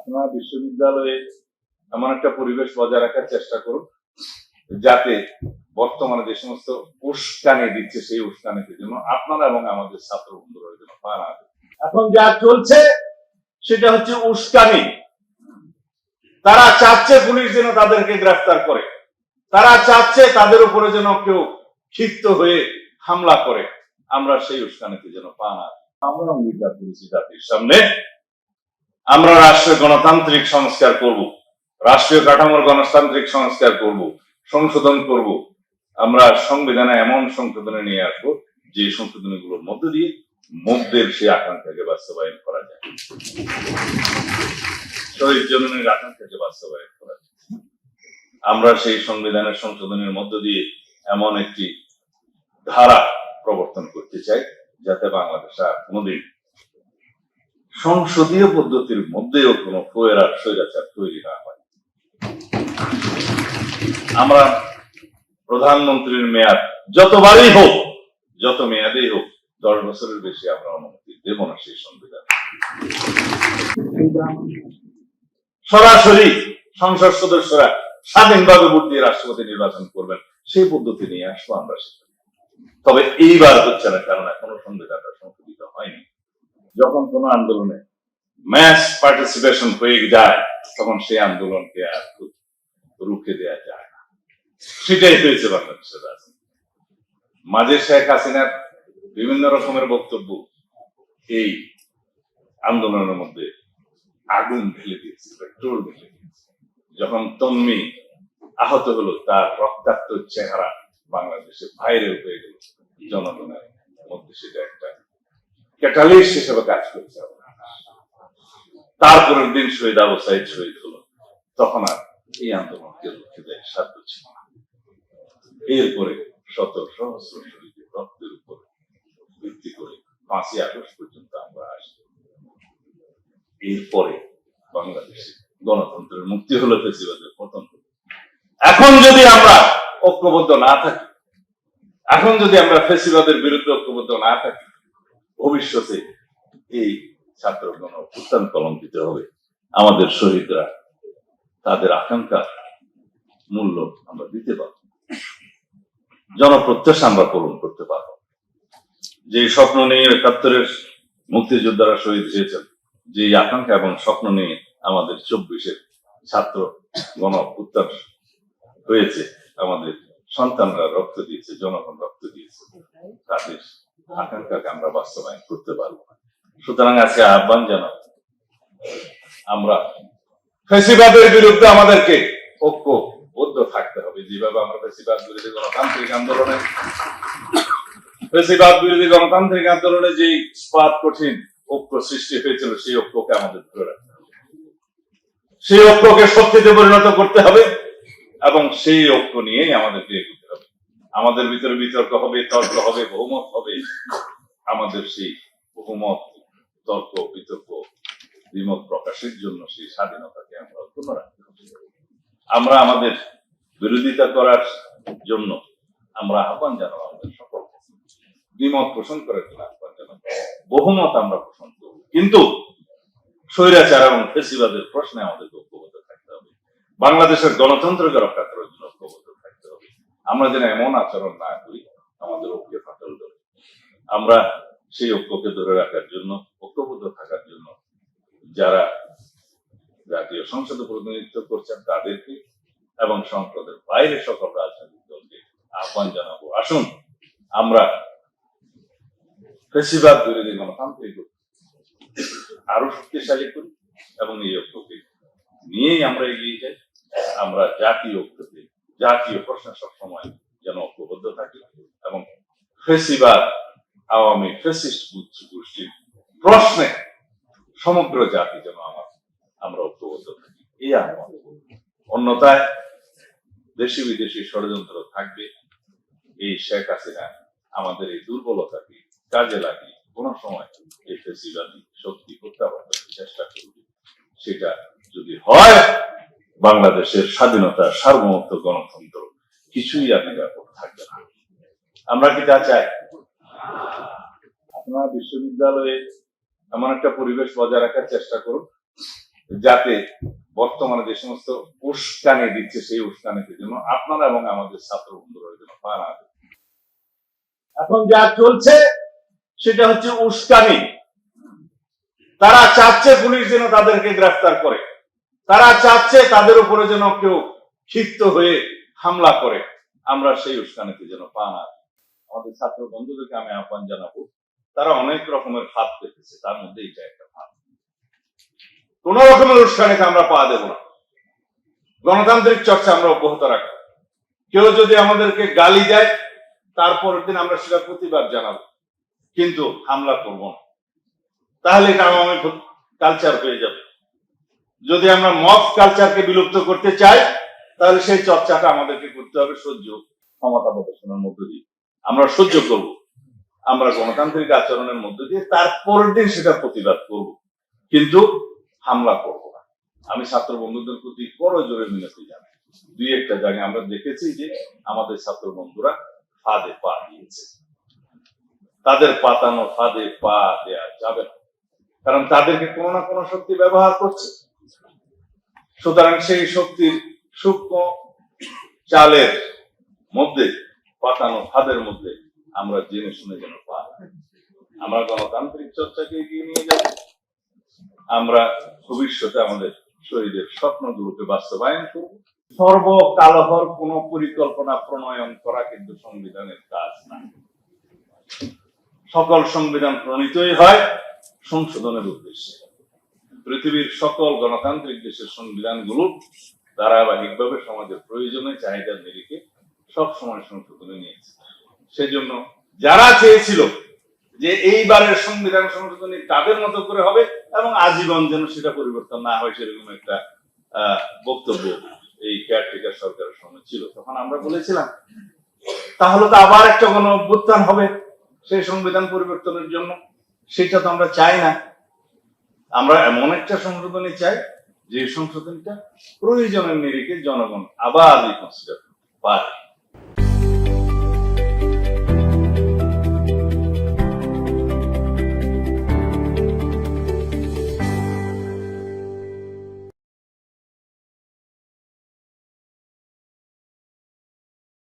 আপনারা বিশ্ববিদ্যালয়ে এমন একটা পরিবেশ বজায় রাখার চেষ্টা করুন যাতে বর্তমানে যে সমস্ত উস্কানি দিচ্ছে সেই উস্কানিতে যেন আপনারা এবং আমাদের ছাত্র বন্ধুরা যেন পা না দেয়। এখন যা চলছে সেটা হচ্ছে উস্কানি। তারা চাচ্ছে পুলিশ যেন তাদেরকে গ্রেফতার করে, তারা চাচ্ছে তাদের উপরে যেন কেউ ক্ষিপ্ত হয়ে হামলা করে। আমরা সেই উস্কানিতে যেন পা না দিই। আমরা অঙ্গীকার করেছি জাতির সামনে আমরা রাষ্ট্রীয় গণতান্ত্রিক সংস্কার করব, রাষ্ট্রীয় কাঠামোর গণতান্ত্রিক সংস্কার করব, সংশোধন করব। আমরা সংবিধানে এমন সংশোধনে নিয়ে আসবো যে সংশোধনগুলোর মধ্য দিয়ে মুক্তির সেই আকাঙ্ক্ষাকে বাস্তবায়ন করা যায়, শহীদ জননীর আকাঙ্ক্ষাকে বাস্তবায়ন করা যায়। আমরা সেই সংবিধানের সংশোধনের মধ্য দিয়ে এমন একটি ধারা প্রবর্তন করতে চাই যাতে বাংলাদেশ আর কোনোদিন সংসদীয় পদ্ধতির মধ্যেও কোনো স্বৈরাচার তৈরি না হয়। আমরা প্রধানমন্ত্রীর মেয়াদ যতবারই হোক, যত মেয়াদেই হোক, 10 বছরের বেশি আমরা অনুমতি দেব না সেই সংবিধান। সরাসরি সংসদ সদস্যরা স্বাধীনভাবে ভোট দিয়ে রাষ্ট্রপতি নির্বাচন করবেন, সেই পদ্ধতি নিয়ে আসবো আমরা সেখানে। তবে এইবার হচ্ছে না, কারণ এখনো সংবিধানটা সংশোধিত হয়নি। যখন কোন আন্দোলনে ম্যাস পার্টিসিপেশন হয়ে যায় তখন সেই আন্দোলনকে আর রুখে দেওয়া যায় না। সেটাই হয়েছে বাংলাদেশের রাজনীতি। মাঝে শেখ হাসিনার বিভিন্ন রকমের বক্তব্য এই আন্দোলনের মধ্যে আগুন ঢেলে দিয়েছে, পেট্রোল ঢেলে দিয়েছে। যখন তন্মী আহত হলো, তার রক্তাক্ত চেহারা বাংলাদেশে ভাইরাল হয়ে গেল জনগণের মধ্যে, সেটা একটা ক্যাটালিস্ট হিসেবে কাজ করছে। তারপরের দিন শহীদ আবু সাইদ শহীদ হলো, তখন আর এই আন্দোলনকে রুখে দেয় সাধ্য ছিল না। এরপরে শত সহস্র শহীদের রক্তের উপর ভিত্তি করে 5ই আগস্ট পর্যন্ত আমরা আসি। এরপরে বাংলাদেশে গণতন্ত্রের মুক্তি হলো, ফ্যাসিবাদের পতন হলো। এখন যদি আমরা ঐক্যবদ্ধ না থাকি, এখন যদি আমরা ফ্যাসিবাদের বিরুদ্ধে ঐক্যবদ্ধ না থাকি, ভবিষ্যতে এই ছাত্র গণ অভ্যুত্থান কলঙ্কিত হবে। আমাদের শহীদরা তাদের আকাঙ্ক্ষার মূল্য আমরা দিতে পারব, জনপ্রত্যাশা আমরা পূরণ করতে পারব। যে স্বপ্ন নিয়ে 71-এর মুক্তিযোদ্ধারা শহীদ হয়েছেন, যে আকাঙ্ক্ষা এবং স্বপ্ন নিয়ে আমাদের 24-এর ছাত্র গণ অভ্যুত্থান হয়েছে, আমাদের সন্তানরা রক্ত দিয়েছে, জনগণ রক্ত দিয়েছে, তাদের আকাঙ্ক্ষাকে আমরা বাস্তবায়ন করতে পারবো না। সুতরাং আজকে আহ্বান জানাব, আমরা ফ্যাসিবাদের বিরুদ্ধে আমাদেরকে ঐক্যবদ্ধ থাকতে হবে। যেভাবে আমরা ফ্যাসিবাদ বিরোধী গণতান্ত্রিক আন্দোলনে যে স্পাত কঠিন ঐক্য সৃষ্টি হয়েছিল, সেই ঐক্যকে আমাদের ধরে রাখতে হবে, সেই ঐক্যকে শক্তিতে পরিণত করতে হবে এবং সেই ঐক্য নিয়েই আমাদেরকে এগোতে হবে। আমাদের ভিতরে বিতর্ক হবে, তর্ক হবে, বহুমত হবে। আমাদের সেই বহুমত, তর্ক, বিতর্ক, দ্বিমত প্রকাশের জন্য সেই স্বাধীনতাকে আমরা অক্ষুণ্ণ রাখতে হবে। আমরা আমাদের বিরোধিতা করার জন্য আমরা আহ্বান জানাবো, আমাদের সকল দ্বিমত পোষণ করার জন্য আহ্বান জানাবো, বহুমত আমরা পোষণ করব, কিন্তু স্বৈরাচার এবং ফ্যাসিবাদের প্রশ্নে আমাদের ঐক্যবদ্ধ থাকতে হবে। বাংলাদেশের গণতন্ত্রকে রক্ষা করার জন্য ঐক্যবদ্ধ থাকতে হবে। আমরা যেন এমন আচরণ না করি আমাদের ঐক্যে ফাটল ধরে। আমরা সেই ঐক্যকে ধরে রাখার জন্য, ঐক্যবদ্ধ থাকার জন্য যারা জাতীয় সংসদে প্রতিনিধিত্ব করছেন তাদেরকে এবং সংসদের বাইরে সকল রাজনৈতিক দলকে আহ্বান জানাবো, আসুন আমরা ফ্যাসিবাদ বিরোধী গণতান্ত্রিক আরো শক্তিশালী করি এবং এই ঐক্যকে নিয়েই আমরা এগিয়ে যাই। আমরা জাতীয় ঐক্যকে, জাতীয় প্রশ্নে সবসময় যেন ঐক্যবদ্ধ থাকি এবং ফ্যাসিবাদ, আওয়ামী ফ্যাসিস্ট গোষ্ঠীর প্রশ্নে সমগ্র জাতি যেন আমরা ঐক্যবদ্ধ থাকি, এই আহ্বান। অন্যথায় দেশি বিদেশি ষড়যন্ত্র থাকবে। এই শেখ হাসিনা আমাদের এই দুর্বলতাকে কাজে লাগিয়ে কোন সময় এই ফ্যাসিবাদী শক্তি প্রত্যাবর্তন করার চেষ্টা করবে। সেটা যদি হয়, বাংলাদেশের স্বাধীনতা, সার্বভৌমত্ব, গণতন্ত্র কিছুই আর নিরাপদ থাকবে না। আমরা কি তা চাই? আপনারা বিশ্ববিদ্যালয়ে এমন একটা পরিবেশ বজায় রাখার চেষ্টা করুন যাতে বর্তমানে যে সমস্ত উস্কানি দিচ্ছে সেই উস্কানিতে যেন আপনারা এবং আমাদের ছাত্র বন্ধুরা যেন পা না দেয়। এখন যা চলছে সেটা হচ্ছে উস্কানি। তারা চাচ্ছে পুলিশ যেন তাদেরকে গ্রেফতার করে, তারা চাচ্ছে তাদের উপরে যেন কেউ ক্ষিপ্ত হয়ে হামলা করে। আমরা সেই উস্কানিতে যেন পা না দিই। আমাদের ছাত্র বন্ধুদেরকে আমি আহ্বান জানাবো, তারা অনেক রকমের ফাঁদ পেতেছে, তার মধ্যে এটা একটা ফাঁদ। কোন রকমের উস্কানিতে আমরা পা দেব না। গণতান্ত্রিক চর্চা আমরা অব্যাহত রাখবো। কেউ যদি আমাদেরকে গালি দেয়, তারপরের দিন আমরা সেটা প্রতিবাদ জানাবো, কিন্তু হামলা করব না। তাহলে এটা আওয়ামী কালচার হয়ে যাবে। যদি আমরা মব কালচারকে বিলুপ্ত করতে চাই, তাহলে সেই চর্চাটা আমাদেরকে করতে হবে সহ্য ক্ষমতা প্রদর্শনের মধ্য দিয়ে। আমরা সহ্য করব, আমরা গণতান্ত্রিক আচরণের মধ্য দিয়ে তারপরের দিন সেটা প্রতিবাদ করব, কিন্তু হামলা করব না। আমি ছাত্র বন্ধুদের প্রতি বড় জোরে মিনতি জানাই। দুই একটা জায়গায় আমরা দেখেছি যে আমাদের ছাত্র বন্ধুরা ফাঁদে পা দিয়েছে। তাদের পাতানো ফাঁদে পা দেয়া যাবে না, কারণ তাদেরকে কোনো না কোনো শক্তি ব্যবহার করছে। সুতরাং সেই শক্তির সূক্ষ্ম চালের মধ্যে, পাতানো ফাঁদের মধ্যে আমরা জেনে শুনে যেন পা দিই। আমরা গণতান্ত্রিক চর্চাকে এগিয়ে নিয়ে যাব। আমরা ভবিষ্যতে আমাদের শহীদের স্বপ্নগুলোকে বাস্তবায়ন করব। সর্বকালহর কোন পরিকল্পনা প্রণয়ন করা কিন্তু সংবিধানের কাজ না। সকল সংবিধান প্রণীতই হয় সংশোধনের উদ্দেশ্যে। পৃথিবীর সকল গণতান্ত্রিক দেশের সংবিধানগুলো ধারাবাহিকভাবে সমাজের প্রয়োজনে চাহিদার নিরিখে সবসময় সংশোধনে নিয়েছে। সেজন্য যারা চেয়েছিল যে এইবারের সংবিধান সংশোধনী তাদের মতো করে হবে এবং আজীবন যেন সেটা পরিবর্তন না হয়, সেরকম একটা বক্তব্য এই কেয়ারটেকার সরকারের সময় ছিল, তখন আমরা বলেছিলাম তাহলে তো আবার একটা গণ অভ্যুত্থান হবে সেই সংবিধান পরিবর্তনের জন্য। সেটা তো আমরা চাই না। আমরা এমন একটা সংশোধনী চাই যে সংশোধনীটা প্রয়োজনের নিরিখে জনগণ আবার রিকনসিডার পারে।